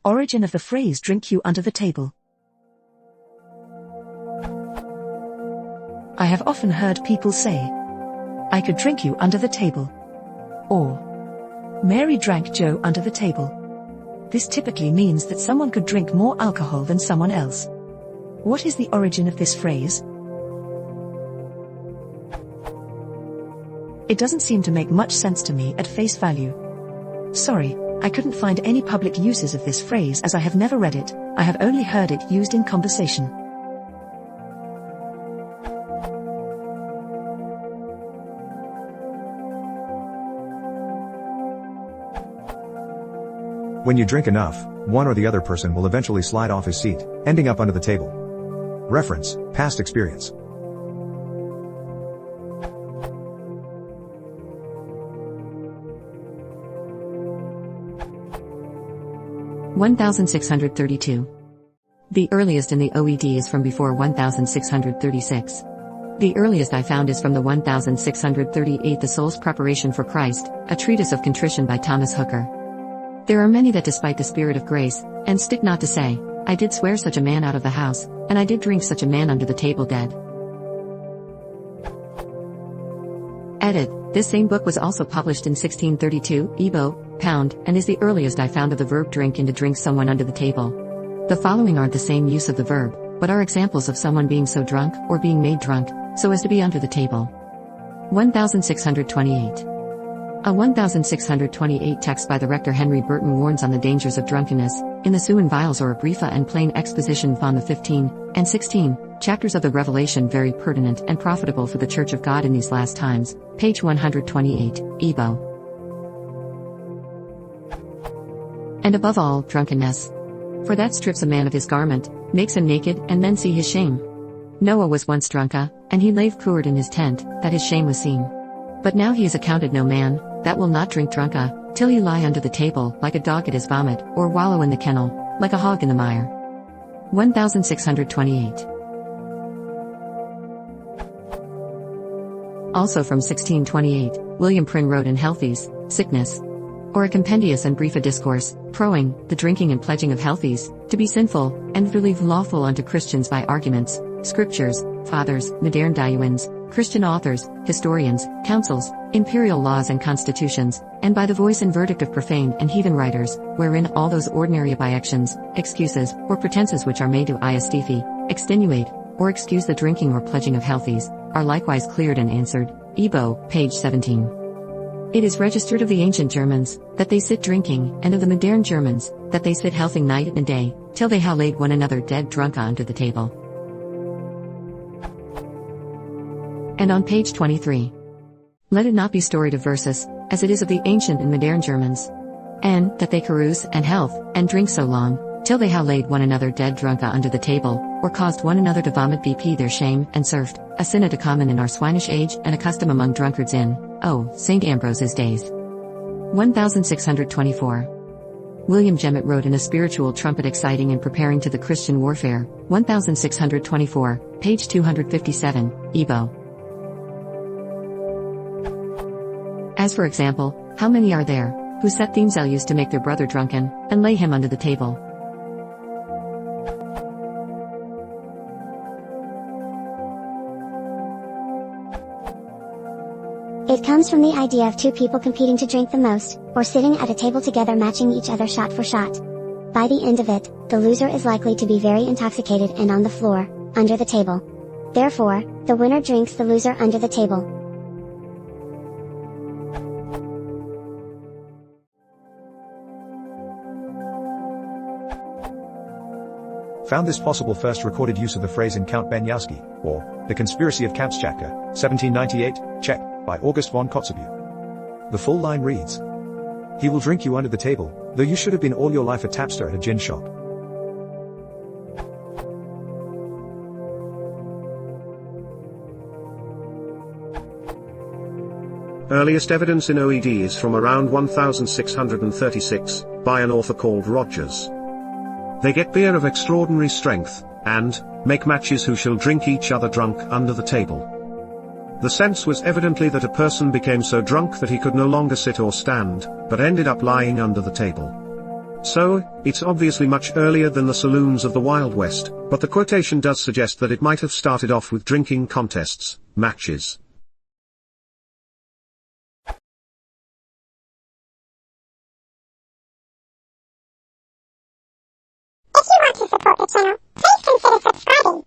Origin of the phrase drink you under the table. I have often heard people say, I could drink you under the table. Or, Mary drank Joe under the table. This typically means that someone could drink more alcohol than someone else. What is the origin of this phrase? It doesn't seem to make much sense to me at face value. Sorry, I couldn't find any public uses of this phrase as I have never read it. I have only heard it used in conversation. When you drink enough, one or the other person will eventually slide off his seat, ending up under the table. Reference, past experience. (1632). The earliest in the OED is from before 1636. The earliest I found is from the 1638 The Soul's Preparation for Christ, a treatise of contrition by Thomas Hooker. There are many that despite the spirit of grace, and stick not to say, I did swear such a man out of the house, and I did drink such a man under the table dead. Edit. This same book was also published in 1632, Ebo, pound, and is the earliest I found of the verb drink and to drink someone under the table. The following aren't the same use of the verb, but are examples of someone being so drunk, or being made drunk, so as to be under the table. 1628. A 1628 text by the rector Henry Burton warns on the dangers of drunkenness, in the Suan Vials or a briefa and plain exposition von the 15 and 16 chapters of the Revelation, very pertinent and profitable for the Church of God in these last times, page 128, Ebo. And above all, drunkenness. For that strips a man of his garment, makes him naked, and men see his shame. Noah was once drunka, and he lay covered in his tent, that his shame was seen. But now he is accounted no man, that will not drink drunka, till he lie under the table, like a dog at his vomit, or wallow in the kennel, like a hog in the mire. 1628. Also from 1628, William Prynne wrote in Healthies, Sickness, or a compendious and brief a discourse, proing, the drinking and pledging of healthies, to be sinful, and relieve lawful unto Christians by arguments, scriptures, fathers, modern diuins, Christian authors, historians, councils, imperial laws and constitutions, and by the voice and verdict of profane and heathen writers, wherein all those ordinary objections, excuses, or pretenses which are made to iestifi, extenuate, or excuse the drinking or pledging of healthies, are likewise cleared and answered. Ebo, page 17. It is registered of the ancient Germans, that they sit drinking, and of the modern Germans, that they sit healthing night and day, till they ha laid one another dead drunka under the table. And on page 23. Let it not be storied of versus, as it is of the ancient and modern Germans. And, that they carouse, and health, and drink so long, till they ha laid one another dead drunka under the table, or caused one another to vomit bp their shame, and served, a sin at a common in our swinish age, and a custom among drunkards in, St. Ambrose's days. 1624. William Jemmett wrote in A Spiritual Trumpet exciting and preparing to the Christian warfare, 1624, page 257, Ebo. As for example, how many are there, who set themselves to make their brother drunken, and lay him under the table? It comes from the idea of two people competing to drink the most, or sitting at a table together matching each other shot for shot. By the end of it, the loser is likely to be very intoxicated and on the floor, under the table. Therefore, the winner drinks the loser under the table. Found this possible first recorded use of the phrase in Count Beniowski, or The Conspiracy of Kampfschatke, 1798, Czech, by August von Kotzebue. The full line reads, "He will drink you under the table, though you should have been all your life a tapster at a gin shop." Earliest evidence in OED is from around 1636, by an author called Rogers. They get beer of extraordinary strength, and make matches who shall drink each other drunk under the table. The sense was evidently that a person became so drunk that he could no longer sit or stand, but ended up lying under the table. So, it's obviously much earlier than the saloons of the Wild West, but the quotation does suggest that it might have started off with drinking contests, matches. If you want to support the channel, please consider subscribing.